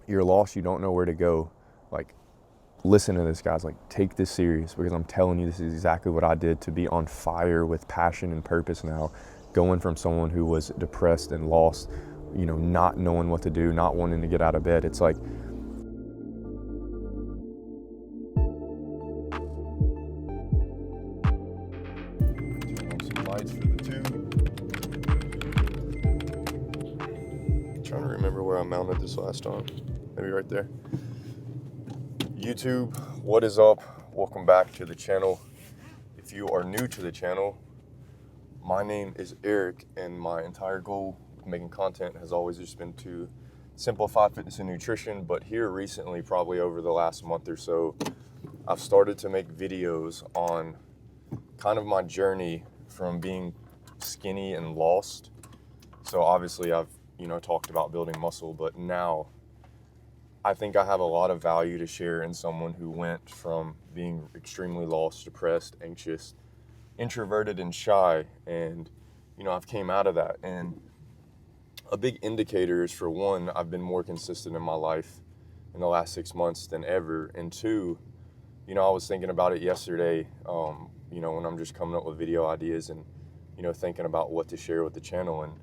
you're lost, you don't know where to go, like, listen to this, guys. Like, take this serious, because I'm telling you, this is exactly what I did to be on fire with passion and purpose now, going from someone who was depressed and lost, not knowing what to do, not wanting to get out of bed. It's like, turn on some lights for the tube. Trying to remember where I mounted this last time. Maybe right there. YouTube, what is up? Welcome back to the channel. If you are new to the channel, my name is Eric, and my entire goal with making content has always just been to simplify fitness and nutrition. But here recently, probably over the last month or so, I've started to make videos on kind of my journey from being skinny and lost. So obviously I've talked about building muscle, but now I think I have a lot of value to share in someone who went from being extremely lost, depressed, anxious, introverted, and shy. And I've came out of that, and a big indicator is, for one, I've been more consistent in my life in the last 6 months than ever. And two, I was thinking about it yesterday, when I'm just coming up with video ideas and thinking about what to share with the channel. And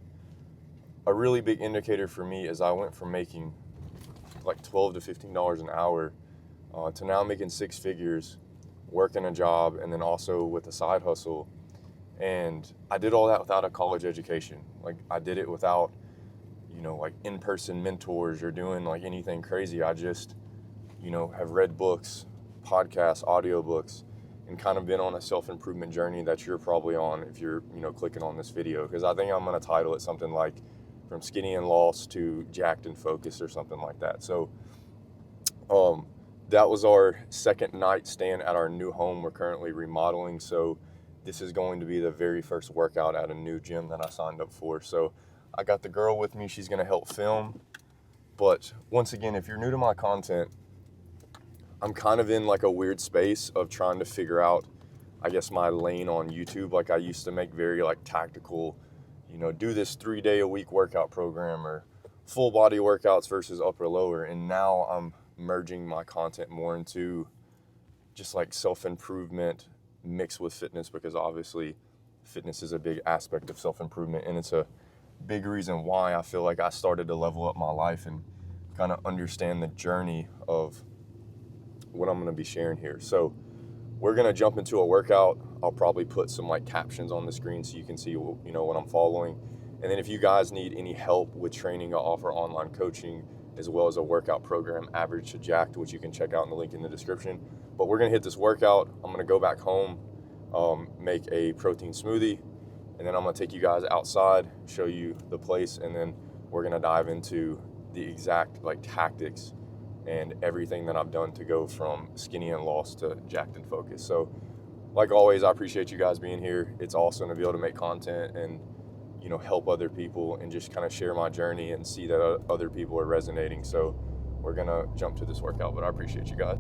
a really big indicator for me is I went from making like $12 to $15 an hour to now making six figures, working a job, and then also with a side hustle. And I did all that without a college education. Like, I did it without like in-person mentors or doing like anything crazy. I just have read books, podcasts, audiobooks, and kind of been on a self-improvement journey that you're probably on if you're clicking on this video, because I think I'm going to title it something like From Skinny and Lost to Jacked and Focused or something like that. So that was our second night staying at our new home. We're currently remodeling, so this is going to be the very first workout at a new gym that I signed up for. So I got the girl with me. She's going to help film. But once again, if you're new to my content, I'm kind of in like a weird space of trying to figure out, I guess, my lane on YouTube. Like, I used to make very like tactical, do this 3-day-a-week workout program or full body workouts versus upper lower. And now I'm merging my content more into just like self-improvement mixed with fitness, because obviously fitness is a big aspect of self-improvement, and it's a big reason why I feel like I started to level up my life and kind of understand the journey of what I'm going to be sharing here. So we're going to jump into a workout. I'll probably put some like captions on the screen so you can see what I'm following. And then if you guys need any help with training, I offer online coaching as well as a workout program, Average to Jacked, which you can check out in the link in the description. But we're going to hit this workout. I'm going to go back home, make a protein smoothie, and then I'm going to take you guys outside, show you the place, and then we're going to dive into the exact like tactics and everything that I've done to go from skinny and lost to jacked and focused. So like always, I appreciate you guys being here. It's awesome to be able to make content and help other people and just kind of share my journey and see that other people are resonating. So we're gonna jump to this workout, but I appreciate you guys.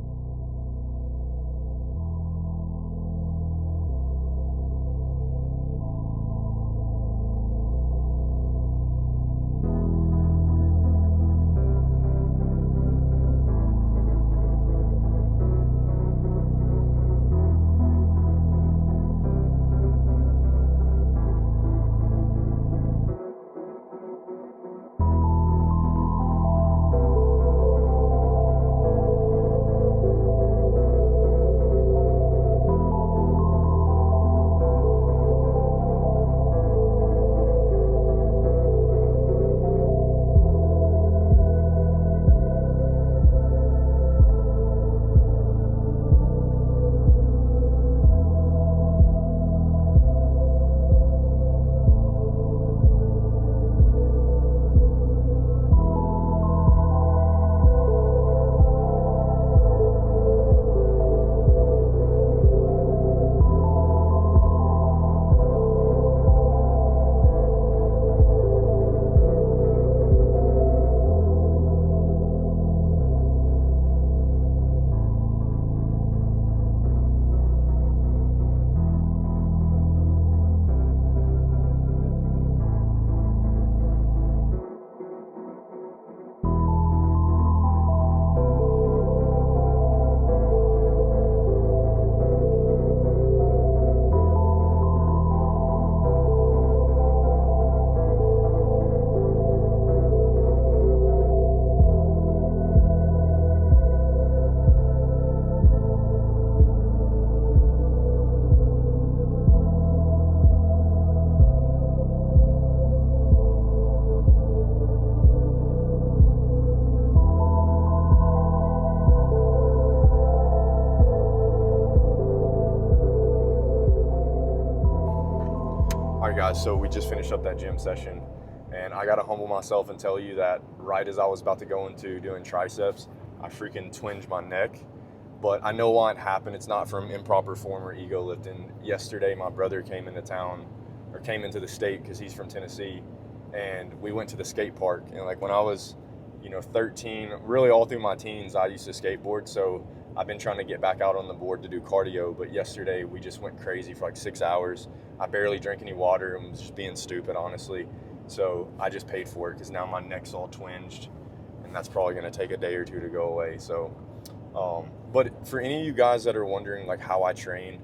right, guys, so we just finished up that gym session, and I gotta humble myself and tell you that right as I was about to go into doing triceps, I freaking twinged my neck. But I know why it happened. It's not from improper form or ego lifting. Yesterday, my brother came into town, or came into the state because he's from Tennessee, and we went to the skate park. And like when I was, 13, really all through my teens, I used to skateboard. So I've been trying to get back out on the board to do cardio. But yesterday, we just went crazy for like 6 hours. I barely drank any water and was just being stupid, honestly. So I just paid for it because now my neck's all twinged, and that's probably going to take a day or two to go away. So, but for any of you guys that are wondering like how I train,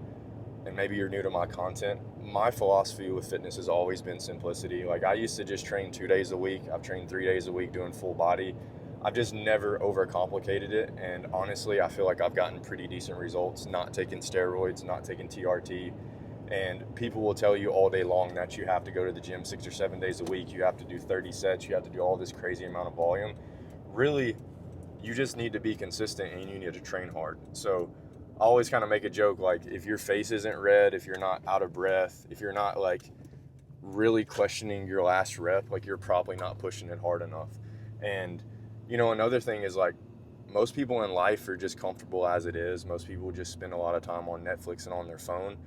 and maybe you're new to my content, my philosophy with fitness has always been simplicity. Like I used to just train 2 days a week. I've trained 3 days a week doing full body. I've just never overcomplicated it. And honestly, I feel like I've gotten pretty decent results, not taking steroids, not taking TRT. And people will tell you all day long that you have to go to the gym 6 or 7 days a week. You have to do 30 sets. You have to do all this crazy amount of volume. Really, you just need to be consistent and you need to train hard. So I always kind of make a joke, like if your face isn't red, if you're not out of breath, if you're not like really questioning your last rep, like you're probably not pushing it hard enough. And, another thing is like most people in life are just comfortable as it is. Most people just spend a lot of time on Netflix and on their phone.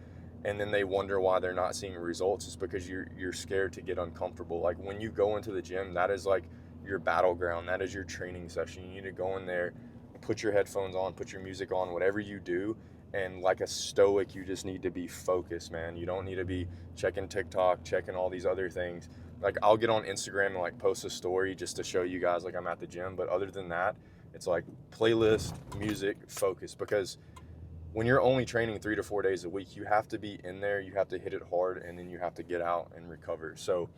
And then they wonder why they're not seeing results. It's because you're scared to get uncomfortable. Like when you go into the gym, that is like your battleground. That is your training session. You need to go in there, put your headphones on, put your music on, whatever you do. And like a stoic, you just need to be focused, man. You don't need to be checking TikTok, checking all these other things. Like I'll get on Instagram and like post a story just to show you guys like I'm at the gym. But other than that, it's like playlist, music, focus. Because when you're only training 3 to 4 days a week, you have to be in there, you have to hit it hard, and then you have to get out and recover. So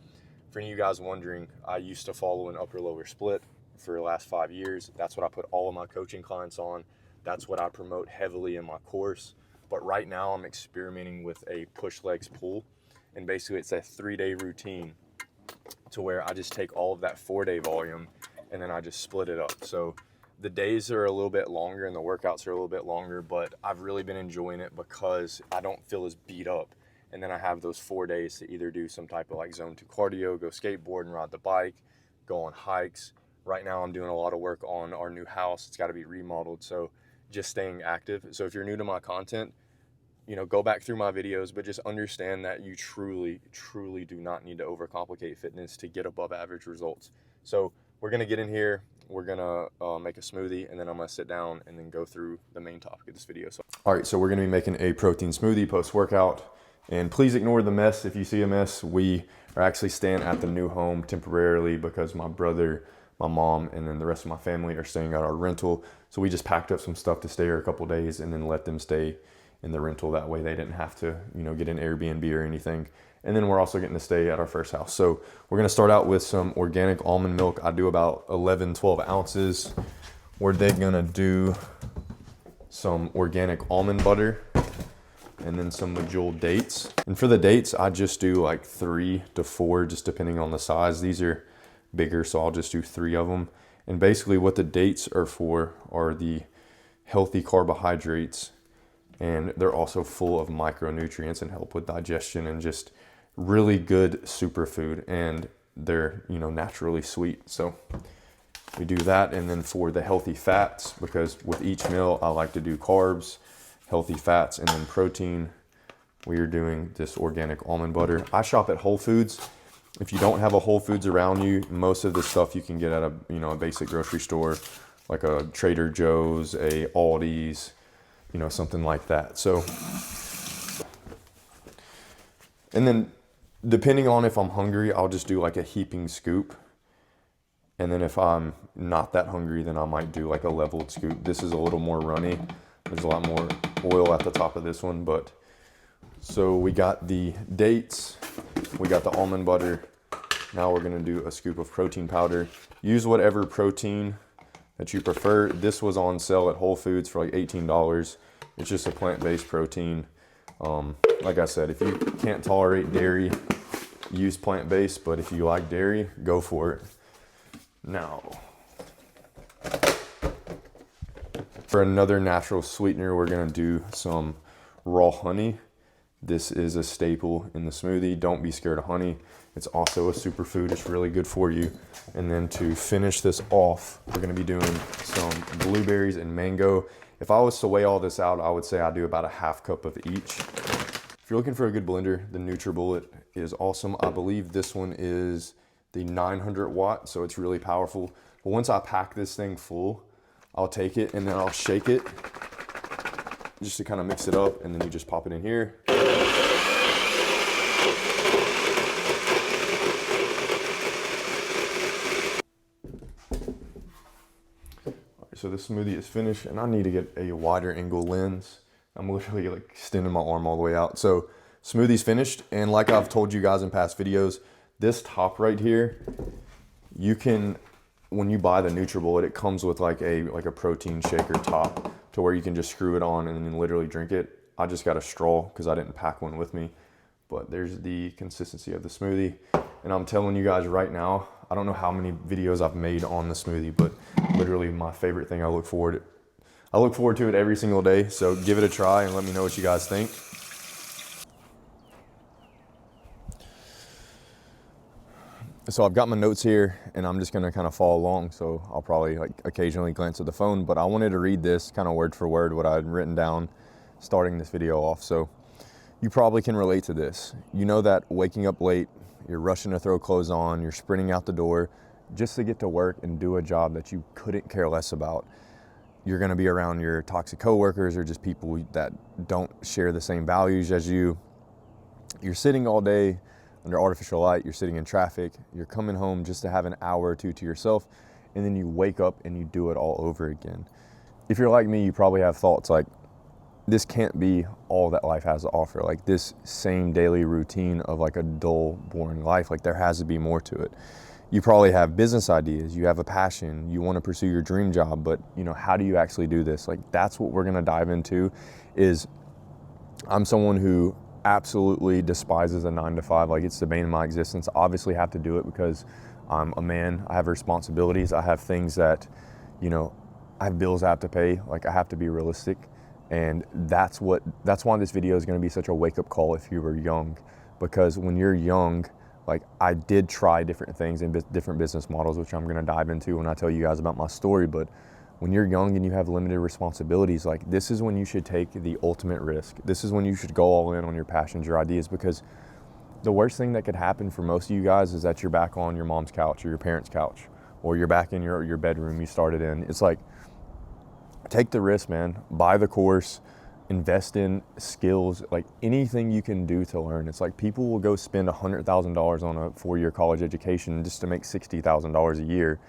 for any of you guys wondering, I used to follow an upper lower split for the last 5 years. That's what I put all of my coaching clients on. That's what I promote heavily in my course. But right now I'm experimenting with a push legs pull. And basically it's a 3-day routine to where I just take all of that 4-day volume and then I just split it up. So the days are a little bit longer and the workouts are a little bit longer, but I've really been enjoying it because I don't feel as beat up. And then I have those 4 days to either do some type of like zone 2 cardio, go skateboard and ride the bike, go on hikes. Right now I'm doing a lot of work on our new house. It's got to be remodeled. So just staying active. So if you're new to my content, go back through my videos, but just understand that you truly, truly do not need to overcomplicate fitness to get above average results. So we're going to get in here. We're going to make a smoothie, and then I'm going to sit down and then go through the main topic of this video. All right, so we're going to be making a protein smoothie post-workout. And please ignore the mess. If you see a mess, we are actually staying at the new home temporarily because my brother, my mom, and then the rest of my family are staying at our rental. So we just packed up some stuff to stay here a couple days and then let them stay in the rental. That way they didn't have to, get an Airbnb or anything. And then we're also getting to stay at our first house. So we're going to start out with some organic almond milk. I do about 11, 12 ounces. We're then going to do some organic almond butter and then some medjool dates. And for the dates, I just do like 3 to 4, just depending on the size. These are bigger, so I'll just do 3 of them. And basically what the dates are for are the healthy carbohydrates, and they're also full of micronutrients and help with digestion and just really good superfood, and they're naturally sweet. So we do that. And then for the healthy fats, because with each meal I like to do carbs, healthy fats, and then protein, we are doing this organic almond butter. I shop at Whole Foods. If you don't have a Whole Foods around you, most of the stuff you can get at a basic grocery store, like a Trader Joe's, a Aldi's, something like that. So, and then depending on if I'm hungry, I'll just do like a heaping scoop. And then if I'm not that hungry, then I might do like a leveled scoop. This is a little more runny. There's a lot more oil at the top of this one, but so we got the dates, we got the almond butter. Now we're gonna do a scoop of protein powder. Use whatever protein that you prefer. This was on sale at Whole Foods for like $18. It's just a plant-based protein. Like I said, if you can't tolerate dairy, use plant-based, but if you like dairy, go for it. Now, for another natural sweetener, we're gonna do some raw honey. This is a staple in the smoothie. Don't be scared of honey. It's also a superfood. It's really good for you. And then to finish this off, we're gonna be doing some blueberries and mango. If I was to weigh all this out, I would say I do about a half cup of each. If you're looking for a good blender, the NutriBullet is awesome. I believe this one is the 900 watt, so it's really powerful. But once I pack this thing full, I'll take it and then I'll shake it just to kind of mix it up, and then you just pop it in here. So this smoothie is finished, and I need to get a wider angle lens. I'm literally like extending my arm all the way out. So smoothie's finished, and like I've told you guys in past videos, this top right here, you can, when you buy the NutriBullet, it comes with like a protein shaker top to where you can just screw it on and then literally drink it. I just got a straw because I didn't pack one with me, but there's the consistency of the smoothie. And I'm telling you guys right now, I don't know how many videos I've made on the smoothie, but literally my favorite thing. I look forward to it every single day. So give it a try and let me know what you guys think. So I've got my notes here and I'm just gonna kind of follow along. So I'll probably like occasionally glance at the phone, but I wanted to read this kind of word for word, what I had written down starting this video off. So you probably can relate to this. You know that waking up late, you're rushing to throw clothes on, you're sprinting out the door just to get to work and do a job that you couldn't care less about. You're gonna be around your toxic coworkers or just people that don't share the same values as you. You're sitting all day under artificial light, you're sitting in traffic, you're coming home just to have an hour or two to yourself, and then you wake up and you do it all over again. If you're like me, you probably have thoughts like, this can't be all that life has to offer. Like this same daily routine of like a dull, boring life, like there has to be more to it. You probably have business ideas, you have a passion, you want to pursue your dream job, but you know, how do you actually do this? Like that's what we're gonna dive into. Is I'm someone who absolutely despises a 9-to-5. Like it's the bane of my existence. I obviously have to do it because I'm a man, I have responsibilities, I have things that, you know, I have bills I have to pay, like I have to be realistic. And that's why this video is going to be such a wake-up call if you were young, because when you're young, like I did try different things and different business models, which I'm going to dive into when I tell you guys about my story. But when you're young and you have limited responsibilities, like this is when you should take the ultimate risk. This is when you should go all in on your passions, your ideas, because the worst thing that could happen for most of you guys is that you're back on your mom's couch or your parents' couch, or you're back in your bedroom you started in. It's like, take the risk, man. Buy the course, invest in skills, like anything you can do to learn. It's like people will go spend $100,000 on a 4-year college education just to make $60,000 a year,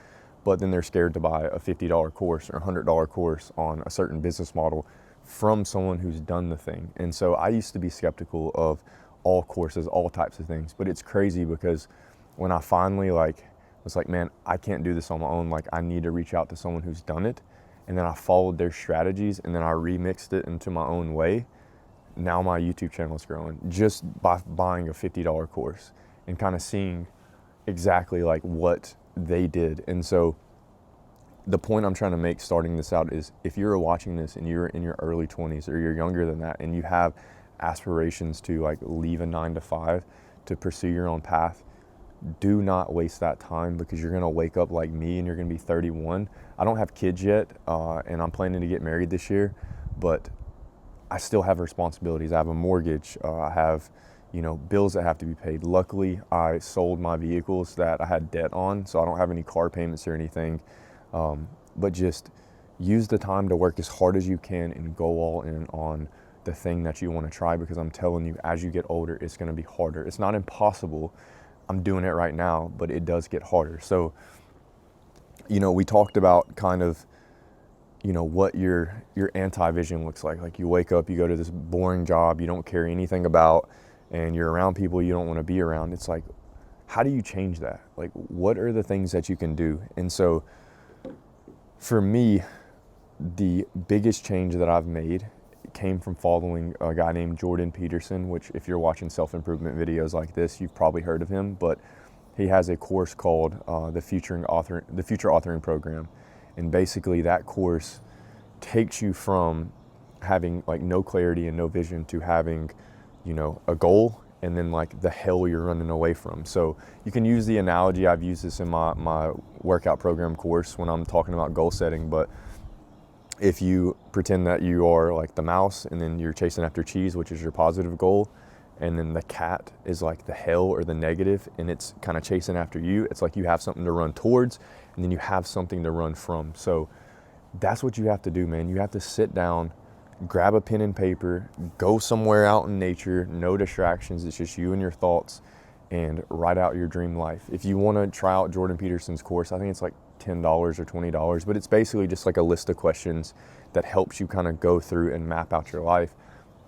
but then they're scared to buy a $50 course or $100 course on a certain business model from someone who's done the thing. And so I used to be skeptical of all courses, all types of things, but it's crazy because when I finally was like, man, I can't do this on my own. Like I need to reach out to someone who's done it. And then I followed their strategies and then I remixed it into my own way. Now my YouTube channel is growing just by buying a $50 course and kind of seeing exactly like what they did. And so the point I'm trying to make starting this out is if you're watching this and you're in your early 20s or you're younger than that and you have aspirations to like leave a 9-to-5 to pursue your own path, do not waste that time, because you're gonna wake up like me and you're gonna be 31. I don't have kids yet, and I'm planning to get married this year, but I still have responsibilities. I have a mortgage, I have, you know, bills that have to be paid. Luckily, I sold my vehicles that I had debt on, so I don't have any car payments or anything. But just use the time to work as hard as you can and go all in on the thing that you wanna try, because I'm telling you, as you get older, it's gonna be harder. It's not impossible. I'm doing it right now, but it does get harder. So, you know, we talked about kind of, you know, what your anti-vision looks like. Like you wake up, you go to this boring job you don't care anything about, and you're around people you don't want to be around. It's like, how do you change that? Like, what are the things that you can do? And so for me, the biggest change that I've made came from following a guy named Jordan Peterson, which if you're watching self-improvement videos like this, you've probably heard of him, but he has a course called the Future Authoring Program. And basically that course takes you from having like no clarity and no vision to having, a goal and then like the hell you're running away from. So you can use the analogy, I've used this in my workout program course when I'm talking about goal setting, but if you pretend that you are like the mouse and then you're chasing after cheese, which is your positive goal, and then the cat is like the hell or the negative, and it's kind of chasing after you, it's like you have something to run towards and then you have something to run from. So that's what you have to do, man. You have to sit down, grab a pen and paper, go somewhere out in nature, no distractions, it's just you and your thoughts, and write out your dream life. If you want to try out Jordan Peterson's course, I think it's like $10 or $20, but it's basically just like a list of questions that helps you kind of go through and map out your life,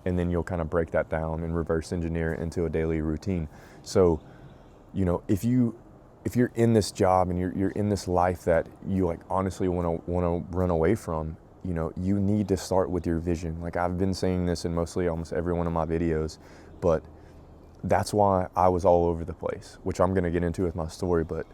and then you'll kind of break that down and reverse engineer it into a daily routine. So, if you're in this job and you're in this life that you like honestly want to run away from, you need to start with your vision. Like I've been saying this in almost every one of my videos, but that's why I was all over the place, which I'm going to get into with my story. But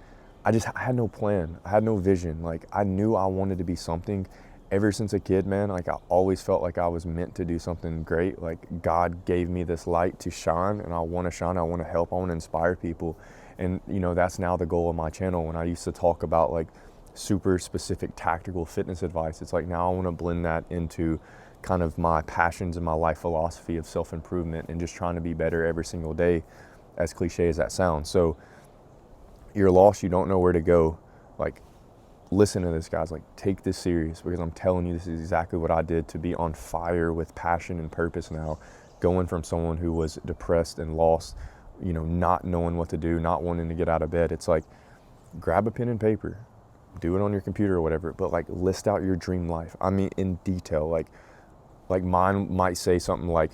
I had no plan. I had no vision. Like I knew I wanted to be something ever since a kid, man. Like I always felt like I was meant to do something great. Like God gave me this light to shine, and I want to shine. I want to help. I want to inspire people. And that's now the goal of my channel. When I used to talk about like super specific tactical fitness advice, it's like now I want to blend that into kind of my passions and my life philosophy of self-improvement and just trying to be better every single day, as cliche as that sounds. So you're lost, you don't know where to go, like listen to this, guys. Like take this serious, because I'm telling you, this is exactly what I did to be on fire with passion and purpose now, going from someone who was depressed and lost, not knowing what to do, not wanting to get out of bed. It's like, grab a pen and paper, do it on your computer or whatever, but like list out your dream life. I mean, in detail. Like mine might say something like,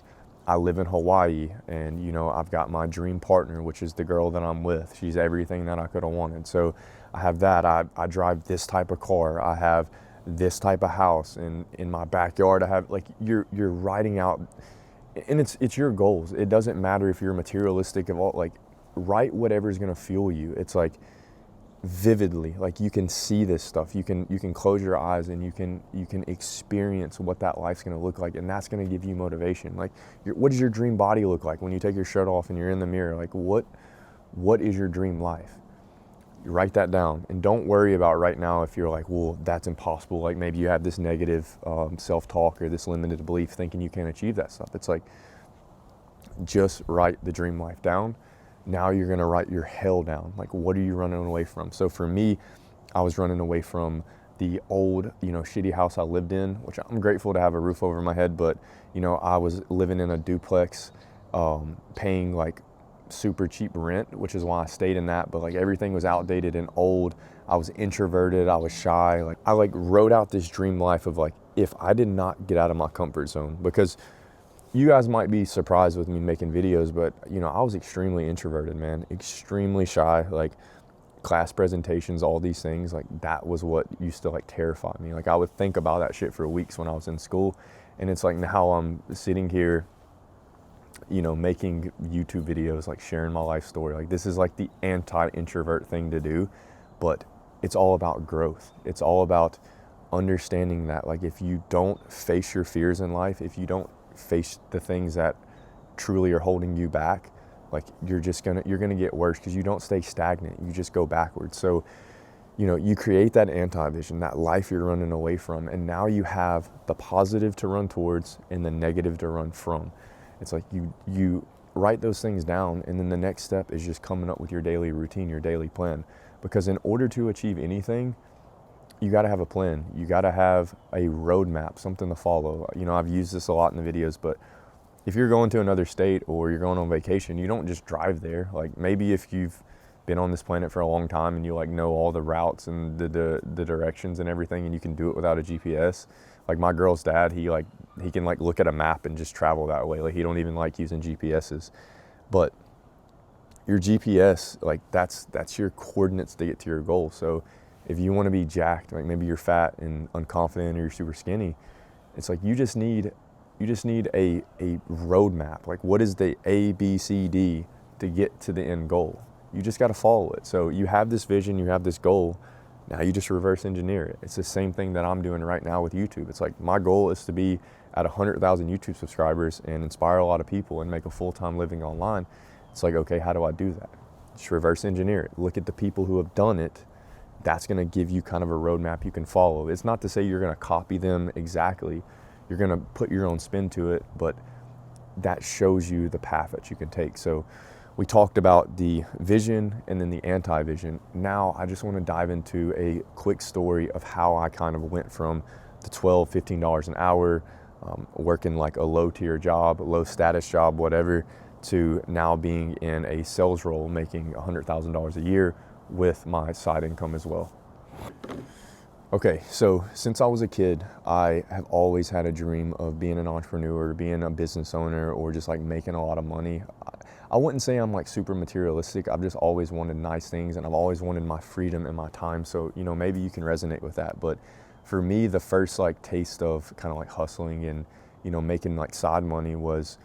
I live in Hawaii and, I've got my dream partner, which is the girl that I'm with. She's everything that I could have wanted. So I have that. I drive this type of car. I have this type of house. And in my backyard, I have like, you're writing out, and it's your goals. It doesn't matter if you're materialistic of all, like write whatever's going to fuel you. It's like vividly, like you can see this stuff. You can close your eyes and you can experience what that life's going to look like, and that's going to give you motivation. Like what does your dream body look like when you take your shirt off and you're in the mirror? Like what is your dream life? You write that down, and don't worry about right now if you're like, well, that's impossible. Like maybe you have this negative self-talk or this limited belief thinking you can't achieve that stuff. It's like, just write the dream life down. Now you're going to write your hell down. Like, what are you running away from? So for me, I was running away from the old, shitty house I lived in, which I'm grateful to have a roof over my head. But, I was living in a duplex, paying like super cheap rent, which is why I stayed in that. But like everything was outdated and old. I was introverted. I was shy. Like I wrote out this dream life of like, if I did not get out of my comfort zone, because you guys might be surprised with me making videos, but I was extremely introverted, man, extremely shy. Like class presentations, all these things, like that was what used to like terrify me. Like I would think about that shit for weeks when I was in school. And it's like now I'm sitting here, making YouTube videos, like sharing my life story. Like this is like the anti-introvert thing to do, but it's all about growth. It's all about understanding that like if you don't face your fears in life, if you don't face the things that truly are holding you back, like you're gonna get worse, because you don't stay stagnant, you just go backwards. So you create that anti-vision, that life you're running away from, and now you have the positive to run towards and the negative to run from. It's like you write those things down, and then the next step is just coming up with your daily routine, your daily plan. Because in order to achieve anything, you got to have a plan. You got to have a roadmap, something to follow. I've used this a lot in the videos, but if you're going to another state or you're going on vacation, you don't just drive there. Like maybe if you've been on this planet for a long time and you like know all the routes and the directions and everything, and you can do it without a GPS. Like my girl's dad, he can like look at a map and just travel that way. Like he don't even like using GPSs. But your GPS, like that's your coordinates to get to your goal. So if you want to be jacked, like maybe you're fat and unconfident or you're super skinny, it's like you just need a roadmap. Like what is the A, B, C, D to get to the end goal? You just got to follow it. So you have this vision, you have this goal. Now you just reverse engineer it. It's the same thing that I'm doing right now with YouTube. It's like my goal is to be at 100,000 YouTube subscribers and inspire a lot of people and make a full-time living online. It's like, okay, how do I do that? Just reverse engineer it. Look at the people who have done it. That's going to give you kind of a roadmap you can follow. It's not to say you're going to copy them exactly. You're going to put your own spin to it, but that shows you the path that you can take. So we talked about the vision and then the anti-vision. Now I just want to dive into a quick story of how I kind of went from the $12, $15 an hour, working like a low tier job, low status job, whatever, to now being in a sales role, making $100,000 a year with my side income as well. Okay, so since I was a kid, I have always had a dream of being an entrepreneur, being a business owner, or just like making a lot of money. I wouldn't say I'm like super materialistic. I've just always wanted nice things, and I've always wanted my freedom and my time. So, you know, maybe you can resonate with that. But for me, the first like taste of kind of like hustling and, you know, making like side money was,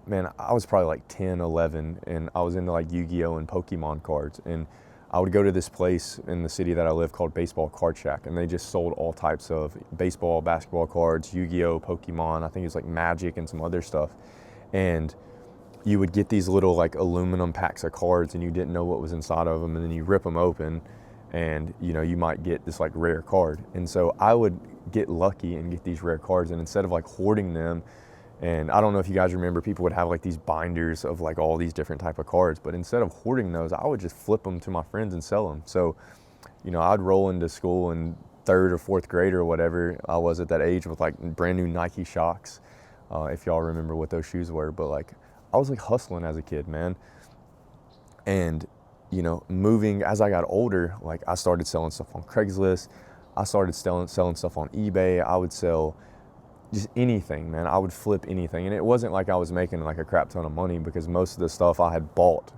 man, I was probably like 10, 11, and I was into like Yu-Gi-Oh and Pokemon cards. And I would go to this place in the city that I live called Baseball Card Shack, and they just sold all types of baseball, basketball cards, Yu-Gi-Oh, Pokemon, I think it was like Magic and some other stuff. And you would get these little like aluminum packs of cards, and you didn't know what was inside of them, and then you rip them open, and you know, you might get this like rare card. And so I would get lucky and get these rare cards, and instead of like hoarding them, and I don't know if you guys remember, people would have like these binders of like all these different type of cards, but instead of hoarding those, I would just flip them to my friends and sell them. So, you know, I'd roll into school in 3rd or 4th grade or whatever I was at that age with like brand new Nike Shox, if y'all remember what those shoes were. But like, I was like hustling as a kid, man. And, you know, moving as I got older, like I started selling stuff on Craigslist. I started selling stuff on eBay. I would sell just anything, man. I would flip anything. And it wasn't like I was making like a crap ton of money, because most of the stuff I had bought,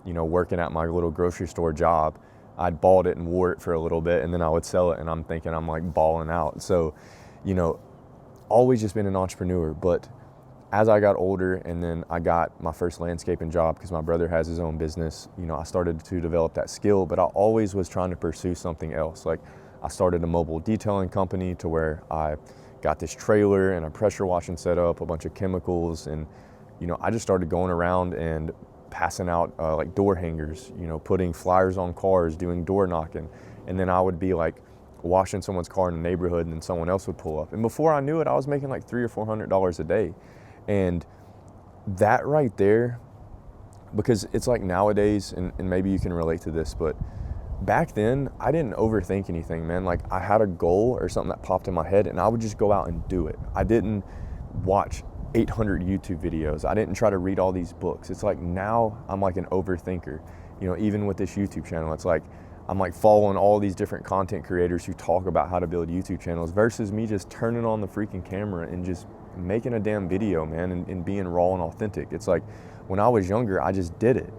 you know, working at my little grocery store job, I'd bought it and wore it for a little bit, and then I would sell it, and I'm thinking I'm like balling out. So, you know, always just been an entrepreneur. But as I got older, and then I got my first landscaping job because my brother has his own business, you know, I started to develop that skill, but I always was trying to pursue something else. Like I started a mobile detailing company to where I got this trailer and a pressure washing setup, a bunch of chemicals, and, you know, I just started going around and passing out like door hangers, you know, putting flyers on cars, doing door knocking. And then I would be like washing someone's car in the neighborhood, and then someone else would pull up. And before I knew it, I was making like $300 or $400 a day. And that right there, because it's like nowadays, and maybe you can relate to this, but back then I didn't overthink anything, man. Like I had a goal or something that popped in my head, and I would just go out and do it. I didn't watch 800 YouTube videos. I didn't try to read all these books. It's like now I'm like an overthinker. You know, even with this YouTube channel, it's like I'm like following all these different content creators who talk about how to build YouTube channels versus me just turning on the freaking camera and just making a damn video, man, and being raw and authentic. It's like when I was younger, I just did it.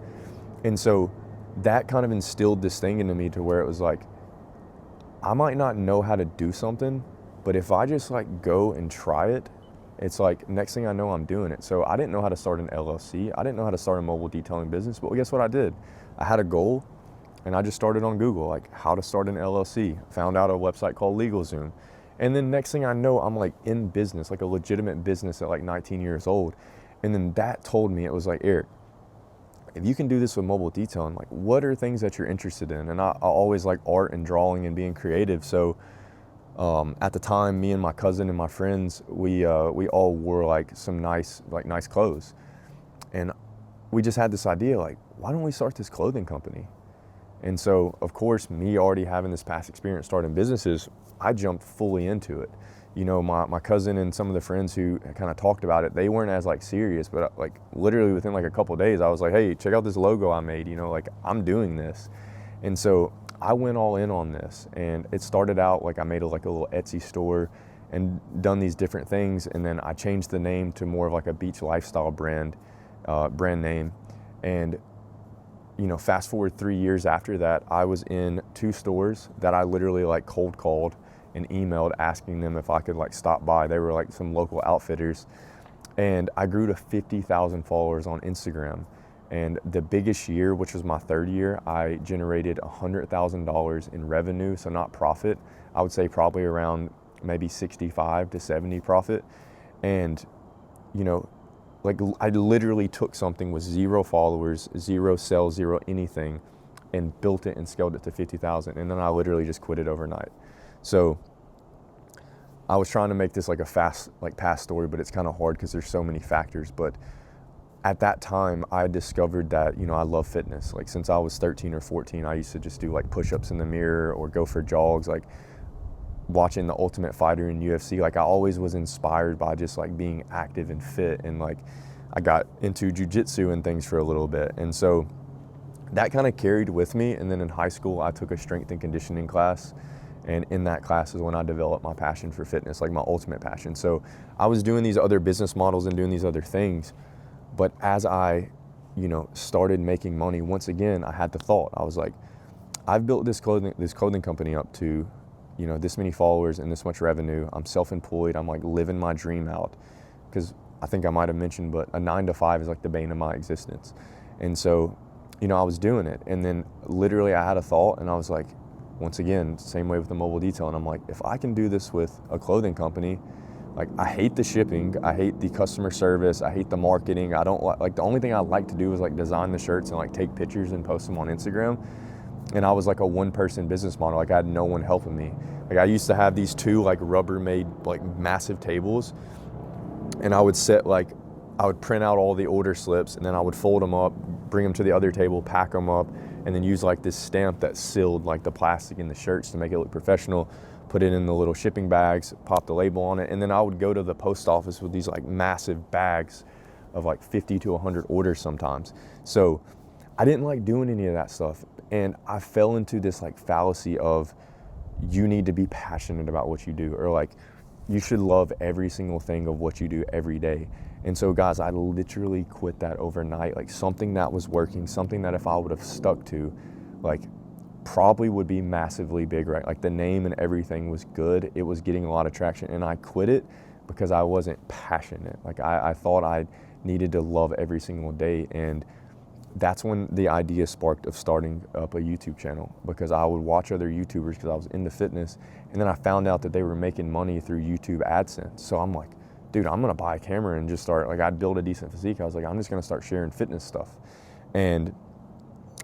And so that kind of instilled this thing into me to where it was like, I might not know how to do something, but if I just like go and try it, it's like next thing I know, I'm doing it. So I didn't know how to start an LLC. I didn't know how to start a mobile detailing business, but guess what I did? I had a goal, and I just started on Google, like how to start an LLC, found out a website called LegalZoom. And then next thing I know, I'm like in business, like a legitimate business at like 19 years old. And then that told me, it was like, Eric, if you can do this with mobile detailing, like what are things that you're interested in? And I always like art and drawing and being creative. So at the time, me and my cousin and my friends, we all wore like some nice clothes. And we just had this idea, like, why don't we start this clothing company? And so, of course, me already having this past experience starting businesses, I jumped fully into it. You know, my cousin and some of the friends who kind of talked about it, they weren't as like serious, but like literally within like a couple of days, I was like, hey, check out this logo I made, you know, like I'm doing this. And so I went all in on this, and it started out like I made a little Etsy store and done these different things. And then I changed the name to more of like a beach lifestyle brand name. And, you know, fast forward 3 years after that, I was in 2 stores that I literally like cold called and emailed asking them if I could like stop by. They were like some local outfitters, and I grew to 50,000 followers on Instagram. And the biggest year, which was my third year, I generated $100,000 in revenue, so not profit. I would say probably around maybe 65 to 70 profit. And, you know, like I literally took something with 0 followers, 0 sales, 0 anything, and built it and scaled it to 50,000. And then I literally just quit it overnight. So I was trying to make this like a fast, like past story, but it's kind of hard because there's so many factors. But at that time, I discovered that, you know, I love fitness. Like since I was 13 or 14, I used to just do like push-ups in the mirror or go for jogs, like watching The Ultimate Fighter in UFC. Like I always was inspired by just like being active and fit. And like I got into jiu-jitsu and things for a little bit. And so that kind of carried with me. And then in high school, I took a strength and conditioning class. And in that class is when I developed my passion for fitness, like my ultimate passion. So I was doing these other business models and doing these other things. But as I, you know, started making money, once again, I had the thought. I was like, I've built this clothing company up to, you know, this many followers and this much revenue. I'm self-employed. I'm like living my dream out. Because I think I might have mentioned, but a 9 to 5 is like the bane of my existence. And so, you know, I was doing it. And then literally I had a thought and I was like, once again, same way with the mobile detail. And I'm like, if I can do this with a clothing company, like I hate the shipping, I hate the customer service, I hate the marketing. I don't like the only thing I like to do is like design the shirts and like take pictures and post them on Instagram. And I was like a 1-person business model. Like I had no one helping me. Like I used to have these 2 like Rubbermaid like massive tables, and I would print out all the order slips and then I would fold them up, bring them to the other table, pack them up, and then use like this stamp that sealed like the plastic in the shirts to make it look professional, put it in the little shipping bags, pop the label on it. And then I would go to the post office with these like massive bags of like 50 to 100 orders sometimes. So I didn't like doing any of that stuff. And I fell into this like fallacy of you need to be passionate about what you do, or like you should love every single thing of what you do every day. And so guys, I literally quit that overnight. Like something that was working, something that if I would have stuck to, like probably would be massively big, right? Like the name and everything was good. It was getting a lot of traction, and I quit it because I wasn't passionate. Like I thought I needed to love every single day. And that's when the idea sparked of starting up a YouTube channel, because I would watch other YouTubers because I was into fitness. And then I found out that they were making money through YouTube AdSense. So I'm like, dude, I'm gonna buy a camera and just start, like I'd build a decent physique. I was like, I'm just gonna start sharing fitness stuff. And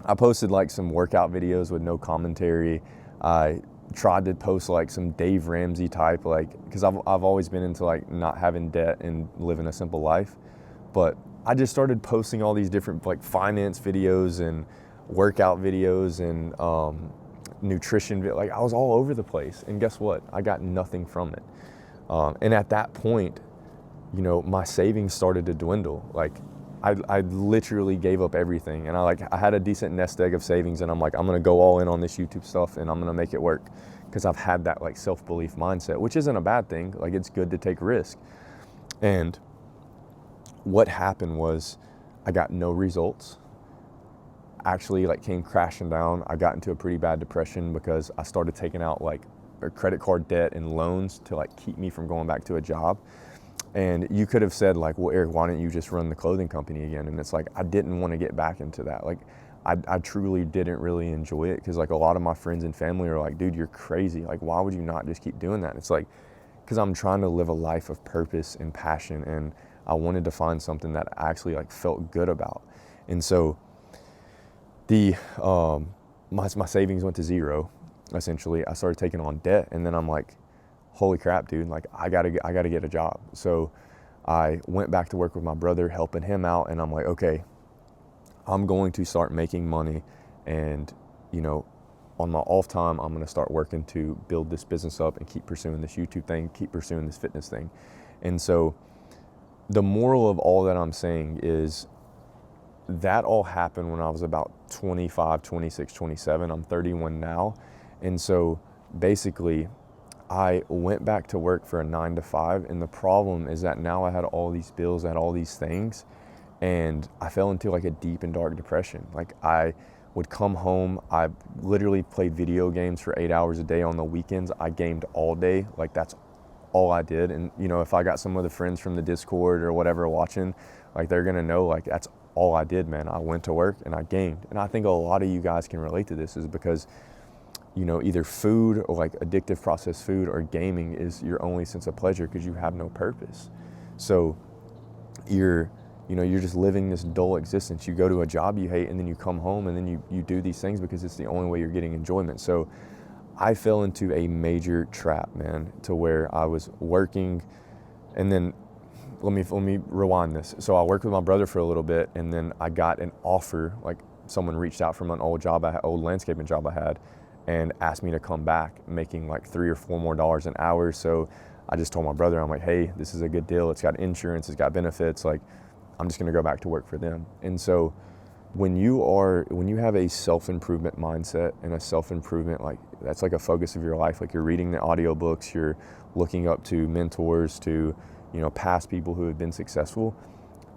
I posted like some workout videos with no commentary. I tried to post like some Dave Ramsey type, like, because I've always been into like not having debt and living a simple life. But I just started posting all these different like finance videos and workout videos and nutrition, like I was all over the place. And guess what? I got nothing from it. And at that point, you know, my savings started to dwindle. Like I literally gave up everything, and I had a decent nest egg of savings, and I'm like, I'm gonna go all in on this YouTube stuff and I'm gonna make it work, because I've had that like self-belief mindset, which isn't a bad thing. Like it's good to take risk. And what happened was I got no results. Actually like came crashing down. I got into a pretty bad depression because I started taking out like a credit card debt and loans to like keep me from going back to a job. And you could have said like, well, Eric, why don't you just run the clothing company again? And it's like, I didn't want to get back into that. Like I truly didn't really enjoy it, because like a lot of my friends and family are like, dude, you're crazy. Like, why would you not just keep doing that? It's like, because I'm trying to live a life of purpose and passion, and I wanted to find something that I actually like felt good about. And so the my savings went to zero. Essentially, I started taking on debt, and then I'm like, holy crap, dude, like I gotta get a job. So I went back to work with my brother, helping him out, and I'm like, okay, I'm going to start making money, and you know, on my off time, I'm gonna start working to build this business up and keep pursuing this YouTube thing, keep pursuing this fitness thing. And so the moral of all that I'm saying is that all happened when I was about 25, 26, 27. I'm 31 now. And so basically I went back to work for a 9 to 5. And the problem is that now I had all these bills, I had all these things, and I fell into like a deep and dark depression. Like I would come home, I literally played video games for 8 hours a day. On the weekends, I gamed all day. Like that's all I did. And you know, if I got some of the friends from the Discord or whatever watching, like they're gonna know, like that's all I did, man. I went to work and I gamed. And I think a lot of you guys can relate to this, is because, either food or like addictive processed food or gaming is your only sense of pleasure because you have no purpose. So you're just living this dull existence. You go to a job you hate and then you come home and then you do these things because it's the only way you're getting enjoyment. So I fell into a major trap, man, to where I was working, and then let me rewind this. So I worked with my brother for a little bit, and then I got an offer, like someone reached out from an old landscaping job I had, and asked me to come back making like $3 or $4 more an hour. So I just told my brother, I'm like, hey, this is a good deal. It's got insurance, it's got benefits. Like, I'm just gonna go back to work for them. And so when you have a self-improvement mindset and a self-improvement, like that's like a focus of your life, like you're reading the audiobooks, you're looking up to mentors, to past people who have been successful,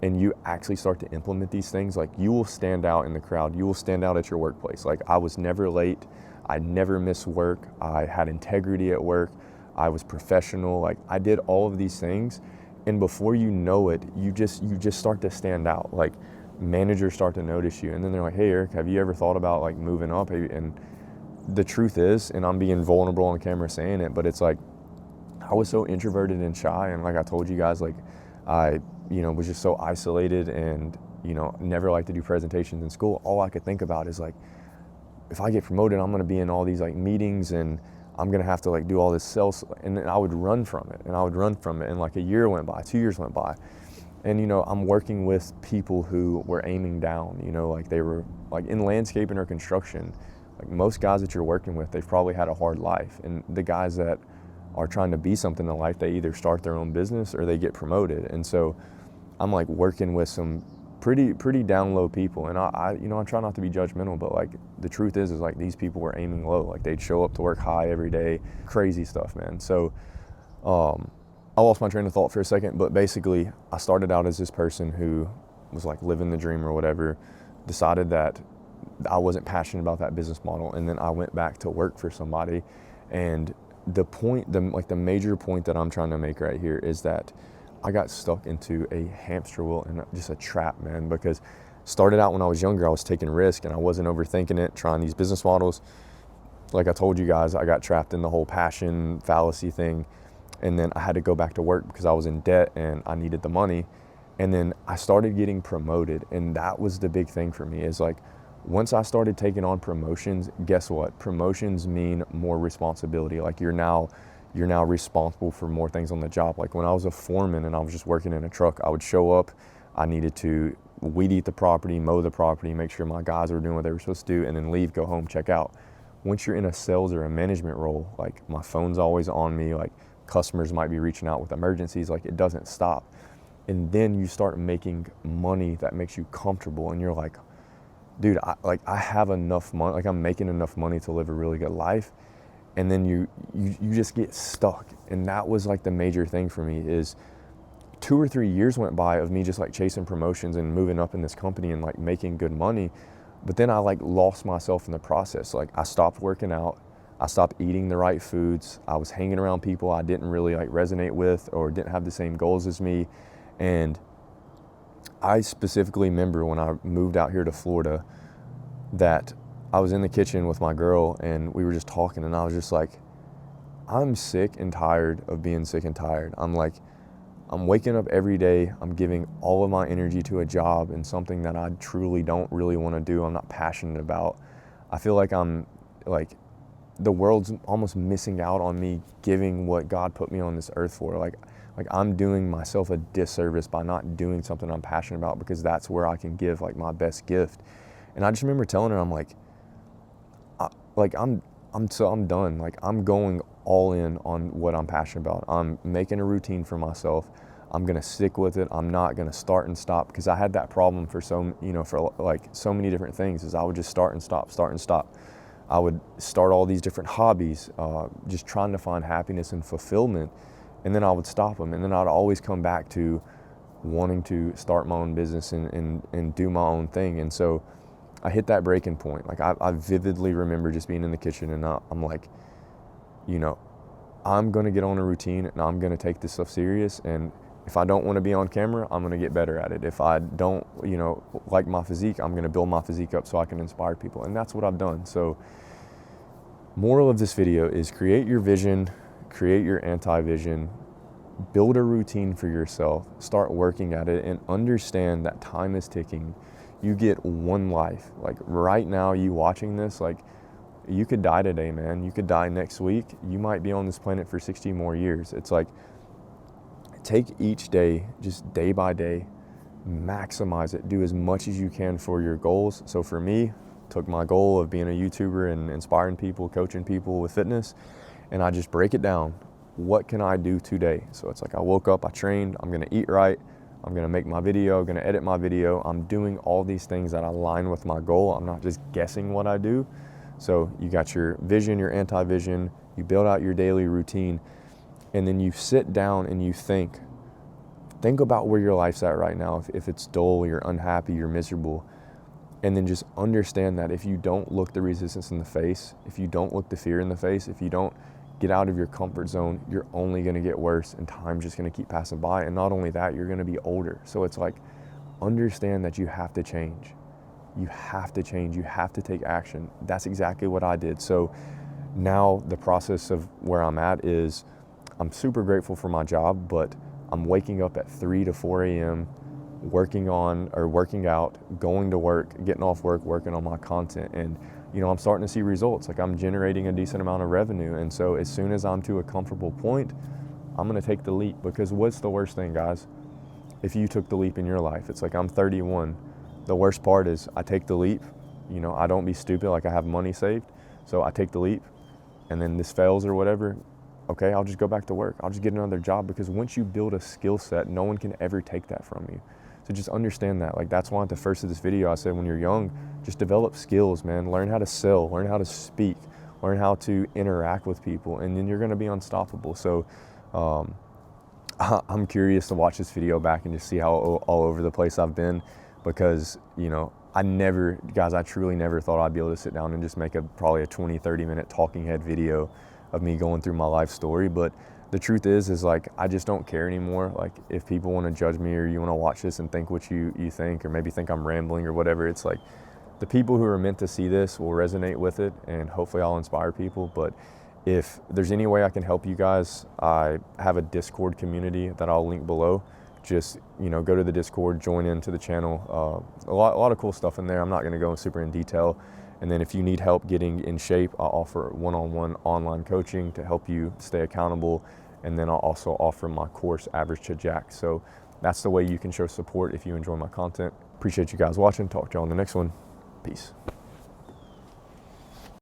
and you actually start to implement these things, like you will stand out in the crowd. You will stand out at your workplace. Like, I was never late, I never missed work, I had integrity at work, I was professional, like I did all of these things, and before you know it, you just start to stand out. Like, managers start to notice you, and then they're like, hey Eric, have you ever thought about like moving up? And the truth is, and I'm being vulnerable on camera saying it, but it's like, I was so introverted and shy, and like I told you guys, like I was just so isolated, and never liked to do presentations in school. All I could think about is like, if I get promoted, I'm gonna be in all these like meetings, and I'm gonna have to like do all this sales, and then I would run from it, and like a year went by, 2 years went by. And I'm working with people who were aiming down, like they were like in landscaping or construction. Like, most guys that you're working with, they've probably had a hard life. And the guys that are trying to be something in life, they either start their own business or they get promoted. And so I'm like working with some pretty down low people. And I try not to be judgmental, but like the truth is like these people were aiming low. Like, they'd show up to work high every day, crazy stuff, man. So, I lost my train of thought for a second, but basically I started out as this person who was like living the dream or whatever, decided that I wasn't passionate about that business model, and then I went back to work for somebody. And the major point that I'm trying to make right here is that I got stuck into a hamster wheel and just a trap, man, because started out when I was younger, I was taking risks and I wasn't overthinking it, trying these business models. Like I told you guys, I got trapped in the whole passion fallacy thing. And then I had to go back to work because I was in debt and I needed the money. And then I started getting promoted. And that was the big thing for me, is like, once I started taking on promotions, guess what? Promotions mean more responsibility. Like, you're now responsible for more things on the job. Like, when I was a foreman and I was just working in a truck, I would show up, I needed to weed eat the property, mow the property, make sure my guys were doing what they were supposed to do, and then leave, go home, check out. Once you're in a sales or a management role, like, my phone's always on me, like, customers might be reaching out with emergencies, like, it doesn't stop. And then you start making money that makes you comfortable, and you're like, dude, I have enough money, like I'm making enough money to live a really good life. And then you just get stuck. And that was like the major thing for me, is 2 or 3 years went by of me just like chasing promotions and moving up in this company and like making good money. But then I like lost myself in the process. Like, I stopped working out, I stopped eating the right foods. I was hanging around people I didn't really like resonate with or didn't have the same goals as me. And I specifically remember when I moved out here to Florida that I was in the kitchen with my girl and we were just talking, and I was just like, I'm sick and tired of being sick and tired. I'm like, I'm waking up every day, I'm giving all of my energy to a job and something that I truly don't really want to do, I'm not passionate about. I feel like I'm like, the world's almost missing out on me giving what God put me on this earth for. Like I'm doing myself a disservice by not doing something I'm passionate about, because that's where I can give like my best gift. And I just remember telling her, I'm like, I'm done. Like, I'm going all in on what I'm passionate about. I'm making a routine for myself. I'm gonna stick with it. I'm not gonna start and stop, because I had that problem for so many different things, is I would just start and stop. I would start all these different hobbies, just trying to find happiness and fulfillment, and then I would stop them, and then I'd always come back to wanting to start my own business and do my own thing. And so I hit that breaking point. Like, I vividly remember just being in the kitchen, and I'm like, I'm gonna get on a routine and I'm gonna take this stuff serious. And If I don't want to be on camera, I'm going to get better at it. If I don't, like my physique, I'm going to build my physique up so I can inspire people. And that's what I've done. So moral of this video is create your vision, create your anti-vision, build a routine for yourself, start working at it, and understand that time is ticking. You get one life. Like right now, you watching this, like you could die today, man. You could die next week. You might be on this planet for 60 more years. It's like, take each day, just day by day, maximize it. Do as much as you can for your goals. So for me, took my goal of being a YouTuber and inspiring people, coaching people with fitness, and I just break it down. What can I do today? So it's like I woke up, I trained, I'm gonna eat right, I'm gonna make my video, I'm gonna edit my video. I'm doing all these things that align with my goal. I'm not just guessing what I do. So you got your vision, your anti-vision, you build out your daily routine, and then you sit down and you think about where your life's at right now. If it's dull, you're unhappy, you're miserable, and then just understand that if you don't look the resistance in the face, if you don't look the fear in the face, if you don't get out of your comfort zone, you're only gonna get worse and time's just gonna keep passing by. And not only that, you're gonna be older. So it's like, understand that you have to change. You have to change, you have to take action. That's exactly what I did. So now the process of where I'm at is, I'm super grateful for my job, but I'm waking up at 3 to 4 a.m., working out, going to work, getting off work, working on my content. And, I'm starting to see results. Like I'm generating a decent amount of revenue. And so as soon as I'm to a comfortable point, I'm going to take the leap, because what's the worst thing, guys? If you took the leap in your life, it's like I'm 31. The worst part is I take the leap, I don't be stupid, like I have money saved. So I take the leap and then this fails or whatever. Okay, I'll just go back to work. I'll just get another job, because once you build a skill set, no one can ever take that from you. So just understand that. Like that's why at the first of this video, I said when you're young, just develop skills, man. Learn how to sell, learn how to speak, learn how to interact with people, and then you're gonna be unstoppable. So I'm curious to watch this video back and just see how all over the place I've been, because, I truly never thought I'd be able to sit down and just make probably a 20, 30 minute talking head video of me going through my life story. But the truth is like, I just don't care anymore. Like if people want to judge me or you want to watch this and think what you think, or maybe think I'm rambling or whatever, it's like the people who are meant to see this will resonate with it, and hopefully I'll inspire people. But if there's any way I can help you guys, I have a Discord community that I'll link below. Just, go to the Discord, join into the channel. A lot of cool stuff in there. I'm not going to go super in detail. And then if you need help getting in shape, I'll offer one-on-one online coaching to help you stay accountable. And then I'll also offer my course, Average to Jack. So that's the way you can show support if you enjoy my content. Appreciate you guys watching. Talk to y'all on the next one. Peace.